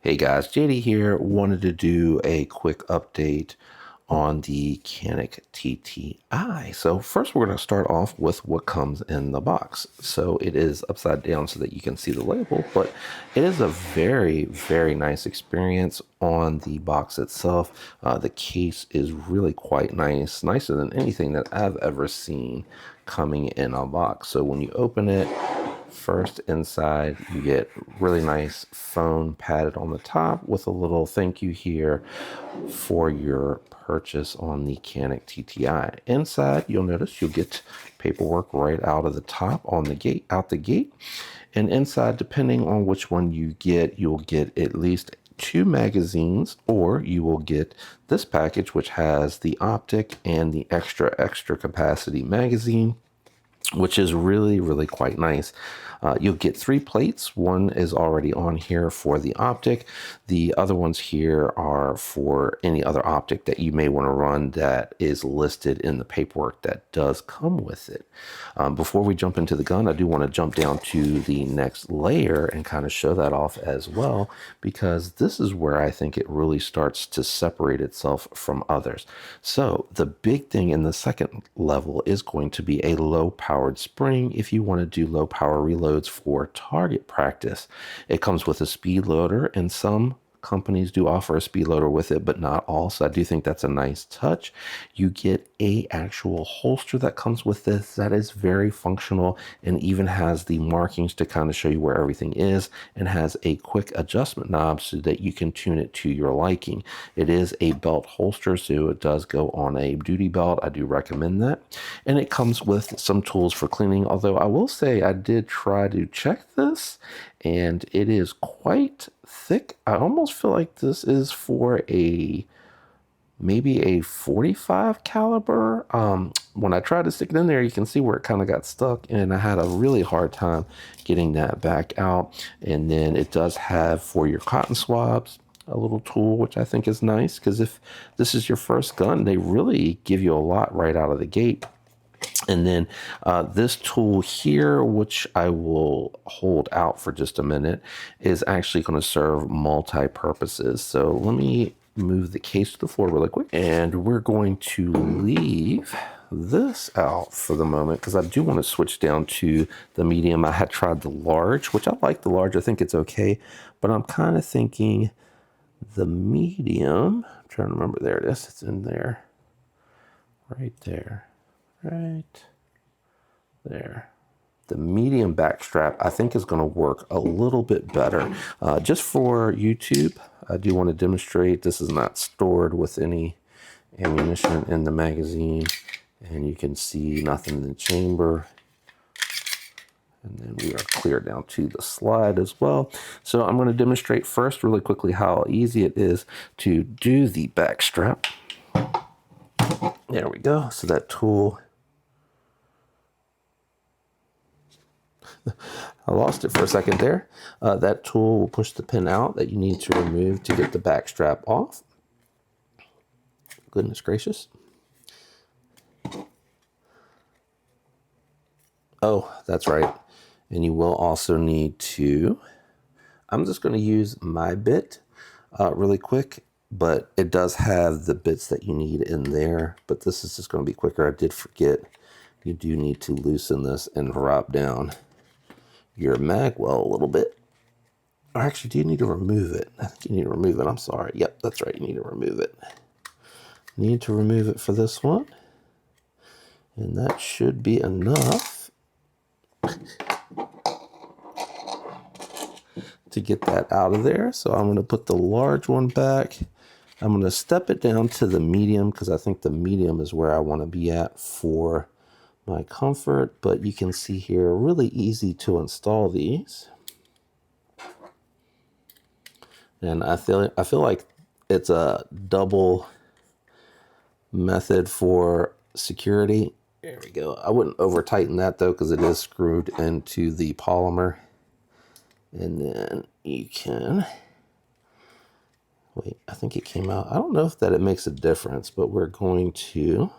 Hey guys, JD here. Wanted to do a quick update on the Canik TTI. So first we're going to start off with what comes in the box. So it is upside down so that you can see the label, but it is a very, very nice experience on the box itself. The case is really quite nice, nicer than anything that I've ever seen coming in a box. So when you open it, first inside, you get really nice phone padded on the top with a little thank you here for your purchase on the Canik TTI. Inside, you'll notice you'll get paperwork right out of the top on the gate, out the gate. And inside, depending on which one you get, you'll get at least 2 magazines, or you will get this package, which has the optic and the extra capacity magazine, which is really, really quite nice. You'll get 3 plates. One is already on here for the optic. The other ones here are for any other optic that you may want to run that is listed in the paperwork that does come with it. Before we jump into the gun, I do want to jump down to the next layer and kind of show that off as well, because this is where I think it really starts to separate itself from others. So the big thing in the second level is going to be a low powered spring if you want to do low power reloads for target practice. It comes with a speed loader, and some companies do offer a speed loader with it, but not all. So I do think that's a nice touch. You get a actual holster that comes with this that is very functional and even has the markings to kind of show you where everything is, and has a quick adjustment knob so that you can tune it to your liking. It is a belt holster, so it does go on a duty belt. I do recommend that. And it comes with some tools for cleaning, although I will say I did try to check this and it is quite thick. I almost feel like this is for maybe a 45 caliber. When I tried to stick it in there, you can see where it kind of got stuck, and I had a really hard time getting that back out. And then it does have, for your cotton swabs, a little tool, which I think is nice, because if this is your first gun, they really give you a lot right out of the gate. And then this tool here, which I will hold out for just a minute, is actually going to serve multi-purposes. So let me move the case to the floor really quick. And we're going to leave this out for the moment, because I do want to switch down to the medium. I had tried the large, which I like the large. I think it's okay. But I'm kind of thinking the medium. I'm trying to remember. There it is. It's in there. Right there. Right there. The medium back strap I think is going to work a little bit better. Just for YouTube, I do want to demonstrate this is not stored with any ammunition in the magazine, and you can see nothing in the chamber. And then we are clear down to the slide as well. So I'm going to demonstrate first really quickly how easy it is to do the back strap. There we go. So that tool, I lost it for a second there. That tool will push the pin out that you need to remove to get the back strap off. Goodness gracious. Oh, that's right. And you will also need to, I'm just going to use my bit really quick, but it does have the bits that you need in there, but this is just going to be quicker. I did forget you do need to loosen this and drop down your mag well a little bit. Or actually, do you need to remove it? I think you need to remove it. I'm sorry. Yep, that's right. You need to remove it. Need to remove it for this one. And that should be enough to get that out of there. So I'm going to put the large one back. I'm going to step it down to the medium, because I think the medium is where I want to be at for my comfort. But you can see here, really easy to install these. And I feel like it's a double method for security. There we go. I wouldn't over tighten that though, because it is screwed into the polymer. And then you can, wait, I think it came out. I don't know if that it makes a difference, but we're going to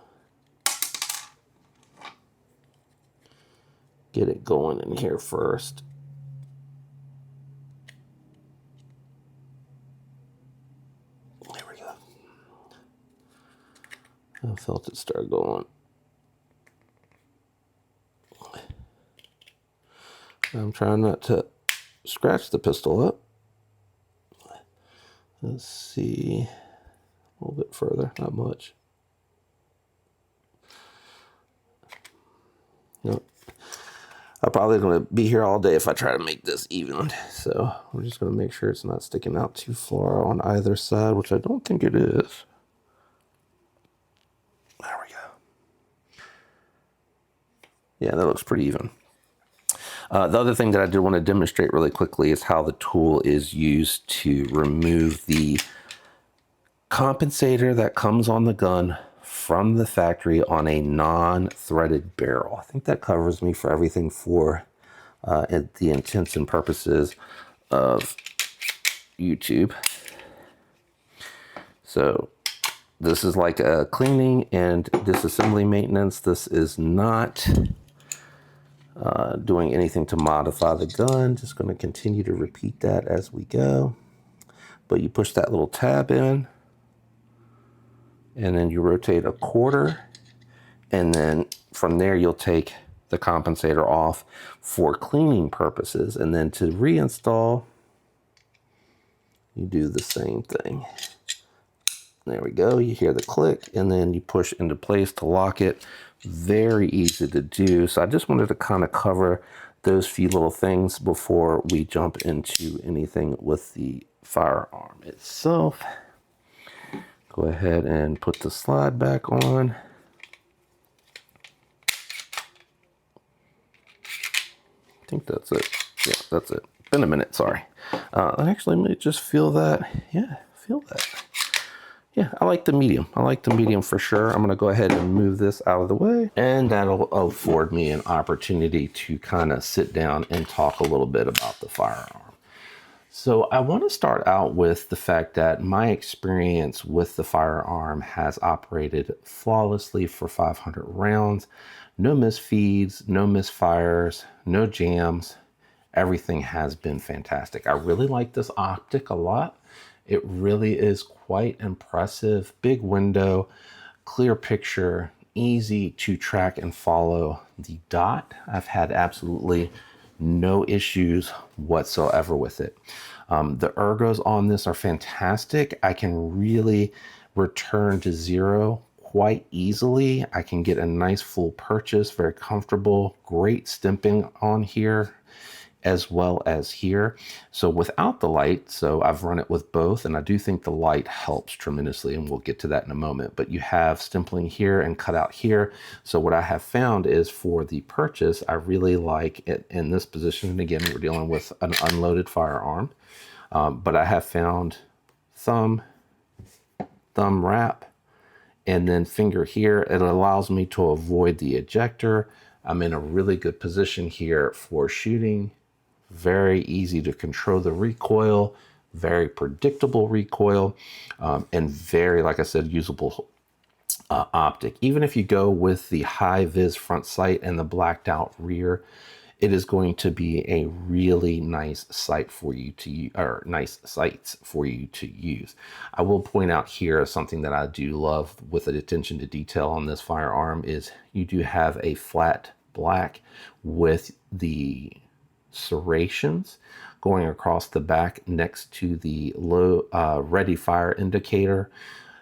get it going in here first. go. I felt it start going. I'm trying not to scratch the pistol up. Let's see, a little bit further, not much. Nope. I'm probably going to be here all day if I try to make this even. So we're just going to make sure it's not sticking out too far on either side, which I don't think it is. There we go. Yeah, that looks pretty even. The other thing that I did want to demonstrate really quickly is how the tool is used to remove the compensator that comes on the gun from the factory on a non-threaded barrel. I think that covers me for everything for the intents and purposes of YouTube. So this is like a cleaning and disassembly maintenance. This is not doing anything to modify the gun. Just going to continue to repeat that as we go. But you push that little tab in, and then you rotate a quarter, and then from there you'll take the compensator off for cleaning purposes, and then to reinstall you do the same thing. There we go, you hear the click, and then you push into place to lock it. Very easy to do. So I just wanted to kind of cover those few little things before we jump into anything with the firearm itself. Go ahead and put the slide back on. I think that's it. Yeah, that's it. Been a minute, sorry. Actually, let me just feel that. Yeah, feel that. Yeah, I like the medium. I like the medium for sure. I'm going to go ahead and move this out of the way, and that'll afford me an opportunity to kind of sit down and talk a little bit about the firearm. So I want to start out with the fact that my experience with the firearm has operated flawlessly for 500 rounds. No misfeeds, no misfires, no jams. Everything has been fantastic. I really like this optic a lot. It really is quite impressive. Big window, clear picture, easy to track and follow the dot. I've had absolutely no issues whatsoever with it. The ergos on this are fantastic. I can really return to zero quite easily. I can get a nice full purchase, very comfortable, great stimping on here as well as here. So without the light, so I've run it with both, and I do think the light helps tremendously, and we'll get to that in a moment. But you have stimpling here and cutout here. So what I have found is for the purchase, I really like it in this position. And again, we're dealing with an unloaded firearm, but I have found thumb wrap, and then finger here. It allows me to avoid the ejector. I'm in a really good position here for shooting. Very easy to control the recoil, very predictable recoil, and very, like I said, usable optic. Even if you go with the high vis front sight and the blacked out rear, it is going to be a really nice sight for you to, or nice sights for you to use. I will point out here something that I do love with the attention to detail on this firearm is you do have a flat black with the serrations going across the back next to the low ready fire indicator,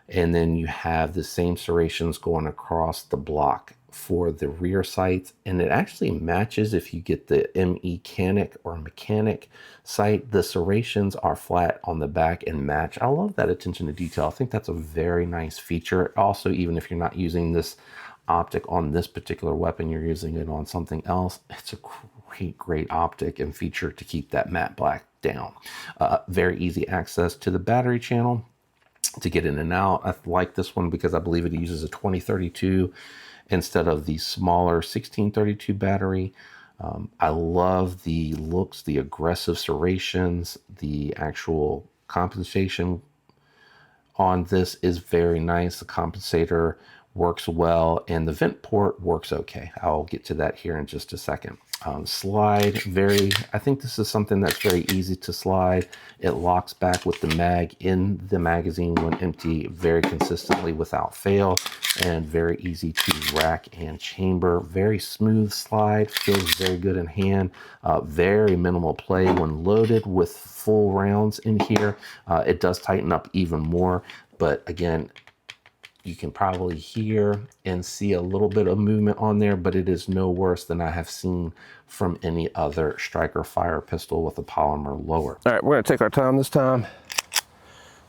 and then you have the same serrations going across the block for the rear sights, and it actually matches if you get the Canik or mechanic sight. The serrations are flat on the back and match. I love that attention to detail. I think that's a very nice feature. Also, even if you're not using this optic on this particular weapon, you're using it on something else, it's a great optic and feature to keep that matte black down. Very easy access to the battery channel to get in and out. I like this one because I believe it uses a 2032 instead of the smaller 1632 battery. I love the looks, the aggressive serrations, the actual compensation on this is very nice. The compensator works well, and the vent port works okay. I'll get to that here in just a second. Slide I think this is something that's very easy to slide. It locks back with the mag in the magazine when empty very consistently without fail, and very easy to rack and chamber. Very smooth slide, feels very good in hand. Very minimal play when loaded with full rounds in here. It does tighten up even more, but again, you can probably hear and see a little bit of movement on there, but it is no worse than I have seen from any other striker fire pistol with a polymer lower. All right, we're gonna take our time this time.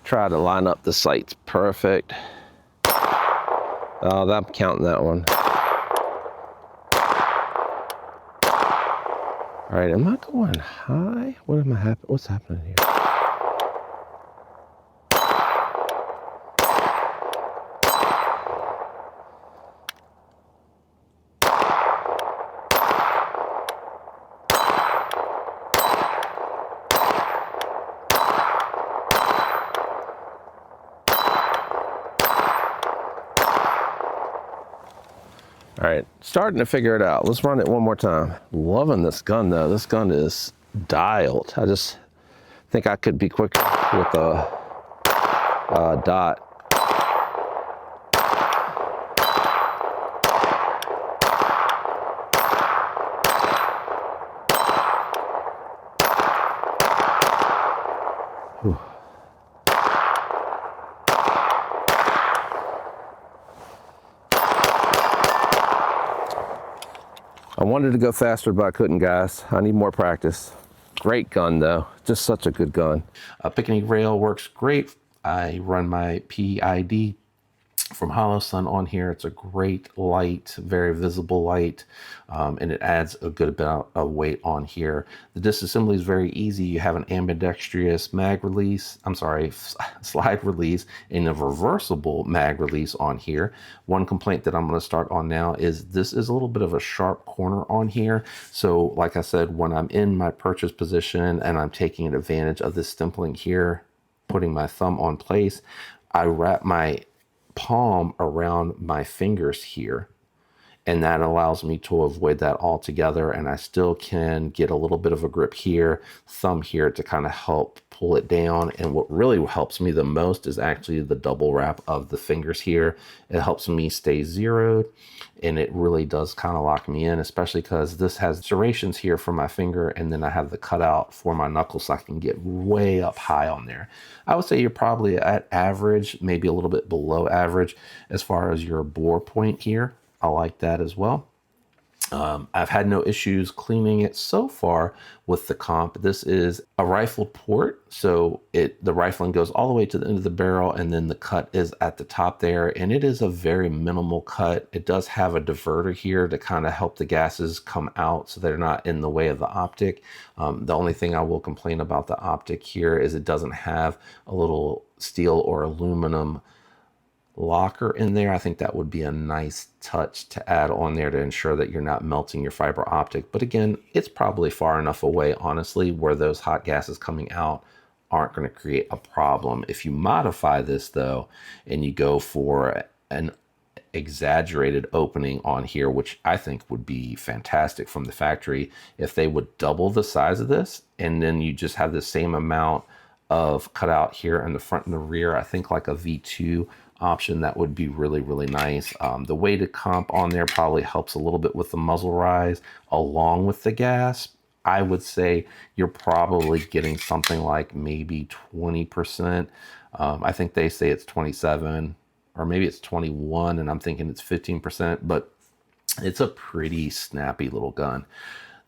Try to line up the sights perfect. Oh, I'm counting that one. All right, am I going high? What's happening here? All right, starting to figure it out. Let's run it one more time. Loving this gun though. This gun is dialed. I just think I could be quicker with a dot. Whew. I wanted to go faster, but I couldn't, guys. I need more practice. Great gun, though. Just such a good gun. Picnic rail works great. I run my PID from Hollow Sun on here. It's a great light, very visible light, and it adds a good amount of weight on here. The disassembly is very easy. You have an ambidextrous slide release and a reversible mag release on here. One complaint that I'm going to start on now is this is a little bit of a sharp corner on here. So like I said, when I'm in my purchase position and I'm taking advantage of this stimpling here, putting my thumb on place, I wrap my palm around my fingers here, and that allows me to avoid that altogether, and I still can get a little bit of a grip here, thumb here, to kind of help pull it down. And what really helps me the most is actually the double wrap of the fingers here. It helps me stay zeroed, and it really does kind of lock me in, especially because this has serrations here for my finger, and then I have the cutout for my knuckle so I can get way up high on there. I would say you're probably at average, maybe a little bit below average as far as your bore point here. I like that as well. I've had no issues cleaning it so far with the comp. This is a rifled port, so the rifling goes all the way to the end of the barrel, and then the cut is at the top there, and it is a very minimal cut. It does have a diverter here to kind of help the gases come out so they're not in the way of the optic. The only thing I will complain about the optic here is it doesn't have a little steel or aluminum locker in there. I think that would be a nice touch to add on there to ensure that you're not melting your fiber optic. But again, it's probably far enough away, honestly, where those hot gases coming out aren't going to create a problem. If you modify this though, and you go for an exaggerated opening on here, which I think would be fantastic from the factory, if they would double the size of this, and then you just have the same amount of cutout here in the front and the rear, I think like a V2 option, that would be really, really nice. The weighted comp on there probably helps a little bit with the muzzle rise along with the gas. I would say you're probably getting something like maybe 20%. I think they say it's 27, or maybe it's 21, and I'm thinking it's 15%, but it's a pretty snappy little gun.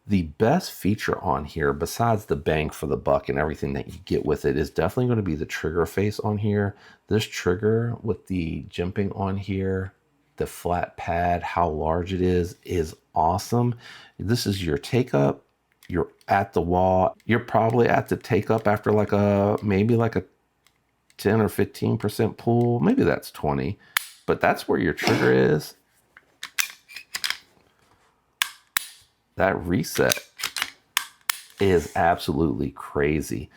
The best feature on here, besides the bang for the buck and everything that you get with it, is definitely going to be the trigger face on here. This trigger with the jimping on here, the flat pad, how large it is awesome. This is your take up. You're at the wall. You're probably at the take up after maybe like a 10 or 15% pull. Maybe that's 20, but that's where your trigger is. That reset is absolutely crazy.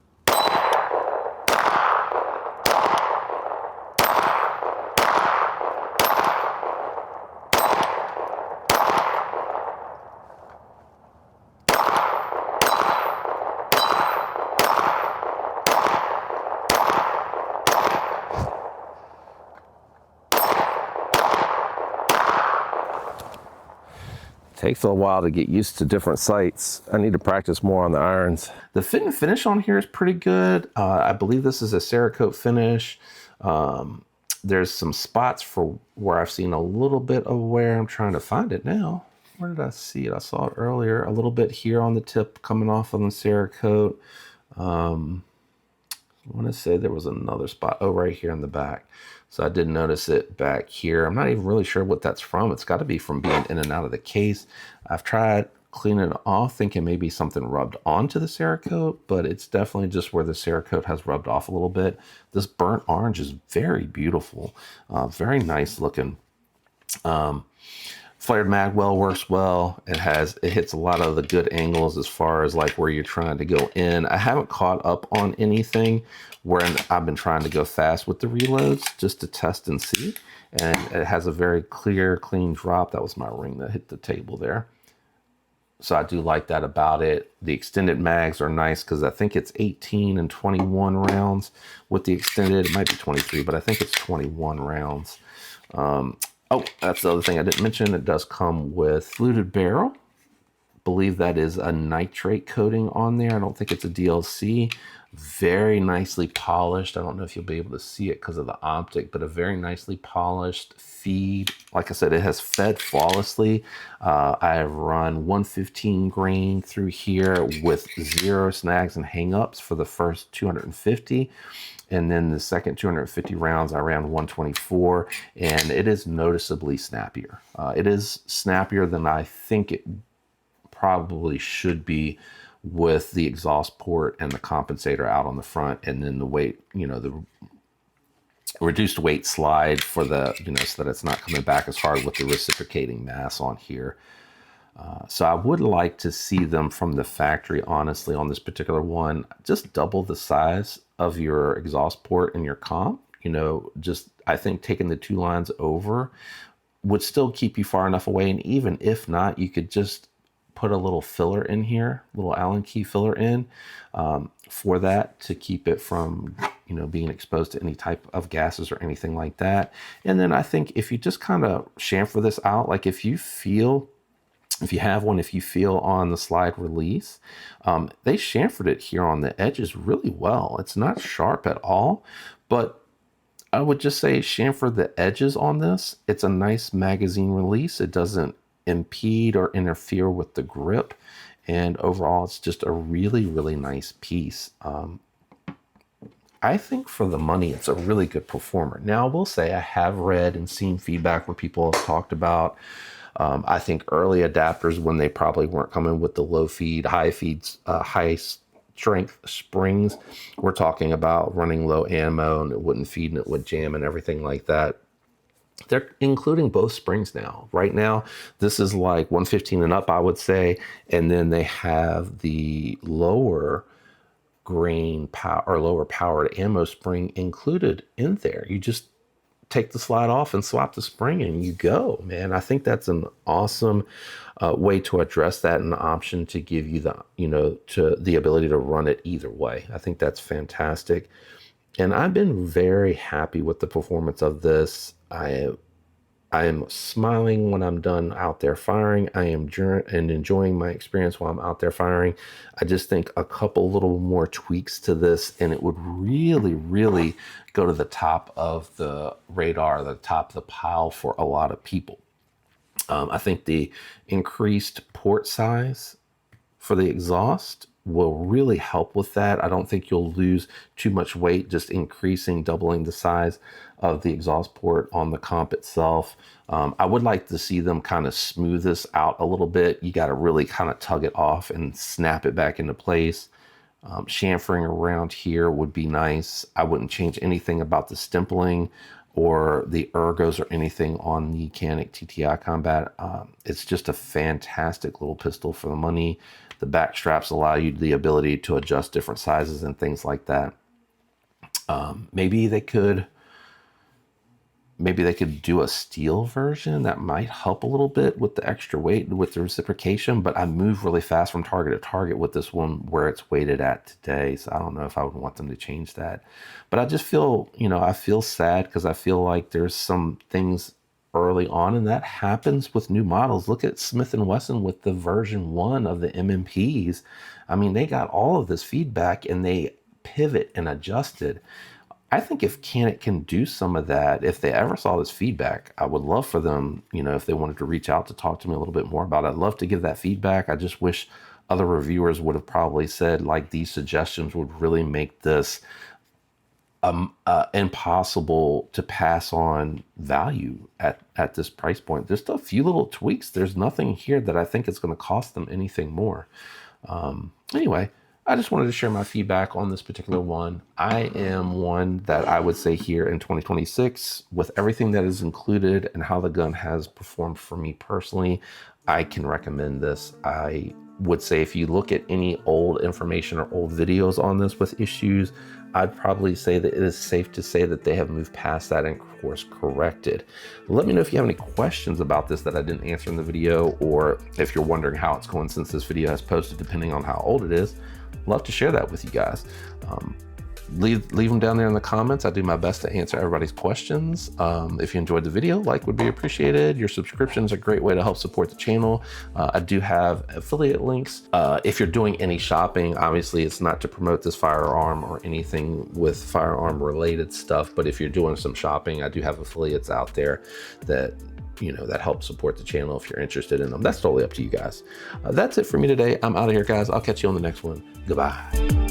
Takes a while to get used to different sights. I need to practice more on the irons. The fit and finish on here is pretty good. I believe this is a Cerakote finish. There's some spots for where I've seen a little bit of wear. I'm trying to find it now. Where did I see it? I saw it earlier. A little bit here on the tip coming off on the Cerakote. I want to say there was another spot. Oh, right here in the back. So I did notice it back here. I'm not even really sure what that's from. It's got to be from being in and out of the case. I've tried cleaning it off, thinking maybe something rubbed onto the Cerakote, but it's definitely just where the Cerakote has rubbed off a little bit. This burnt orange is very beautiful, very nice looking. Flared magwell works well. It hits a lot of the good angles as far as like where you're trying to go in. I haven't caught up on anything where I've been trying to go fast with the reloads just to test and see. And it has a very clear, clean drop. That was my ring that hit the table there. So I do like that about it. The extended mags are nice because I think it's 18 and 21 rounds. With the extended, it might be 23, but I think it's 21 rounds. Oh, that's the other thing I didn't mention. It does come with fluted barrel. Believe that is a nitrate coating on there. I don't think it's a DLC. Very nicely polished. I don't know if you'll be able to see it because of the optic, but a very nicely polished feed. Like I said, it has fed flawlessly. I have run 115 grain through here with 0 snags and hangups for the first 250. And then the second 250 rounds, I ran 124, and it is noticeably snappier. It is snappier than I think it probably should be with the exhaust port and the compensator out on the front, and then the weight, the reduced weight slide for the, so that it's not coming back as hard with the reciprocating mass on here. So I would like to see them from the factory, honestly, on this particular one, just double the size of your exhaust port and your comp. I think taking the 2 lines over would still keep you far enough away. And even if not, you could just put a little filler in here, little Allen key filler in for that to keep it from, being exposed to any type of gases or anything like that. And then I think if you just kind of chamfer this out, like if you feel on the slide release, they chamfered it here on the edges really well. It's not sharp at all, but I would just say chamfer the edges on this. It's a nice magazine release. It doesn't impede or interfere with the grip. And overall, it's just a really, really nice piece. I think for the money, it's a really good performer. Now, I will say I have read and seen feedback where people have talked about I think early adapters, when they probably weren't coming with the low feed, high strength springs, we're talking about running low ammo and it wouldn't feed and it would jam and everything like that. They're including both springs now. Right now, this is like 115 and up, I would say. And then they have the lower grain power or lower powered ammo spring included in there. You just take the slide off and swap the spring and you go, man. I think that's an awesome way to address that, and an option to give you the ability to run it either way. I think that's fantastic. And I've been very happy with the performance of this. I am smiling when I'm done out there firing. I am enjoying my experience while I'm out there firing. I just think a couple little more tweaks to this, and it would really, really go to the top of the radar, the top of the pile for a lot of people. I think the increased port size for the exhaust will really help with that. I don't think you'll lose too much weight just doubling the size of the exhaust port on the comp itself. I would like to see them kind of smooth this out a little bit. You got to really kind of tug it off and snap it back into place. Chamfering around here would be nice. I wouldn't change anything about the stimpling or the ergos or anything on the Canik TTI Combat. It's just a fantastic little pistol for the money. The back straps allow you the ability to adjust different sizes and things like that. Maybe they could do a steel version that might help a little bit with the extra weight, with the reciprocation, but I move really fast from target to target with this one where it's weighted at today. So I don't know if I would want them to change that. But I just feel, I feel sad because I feel like there's some things early on, and that happens with new models. Look at Smith & Wesson with the version 1 of the MMPs. I mean, they got all of this feedback and they pivot and adjusted. I think if Canik can do some of that, if they ever saw this feedback, I would love for them, you know, if they wanted to reach out to talk to me a little bit more about it, I'd love to give that feedback. I just wish other reviewers would have probably said, like, these suggestions would really make this impossible to pass on value at this price point. Just a few little tweaks. There's nothing here that I think is going to cost them anything more. Anyway, I just wanted to share my feedback on this particular one. I am one that I would say here in 2026, with everything that is included and how the gun has performed for me personally, I can recommend this. I would say if you look at any old information or old videos on this with issues, I'd probably say that it is safe to say that they have moved past that and course corrected. Let me know if you have any questions about this that I didn't answer in the video, or if you're wondering how it's going since this video has posted, depending on how old it is. Love to share that with you guys. Leave them down there in the comments. I do my best to answer everybody's questions. If you enjoyed the video, like would be appreciated. Your subscription is a great way to help support the channel. I do have affiliate links. If you're doing any shopping, obviously it's not to promote this firearm or anything with firearm related stuff, but if you're doing some shopping, I do have affiliates out there that, you know, that help support the channel if you're interested in them. That's totally up to you guys. That's it for me today. I'm out of here, guys. I'll catch you on the next one. Goodbye.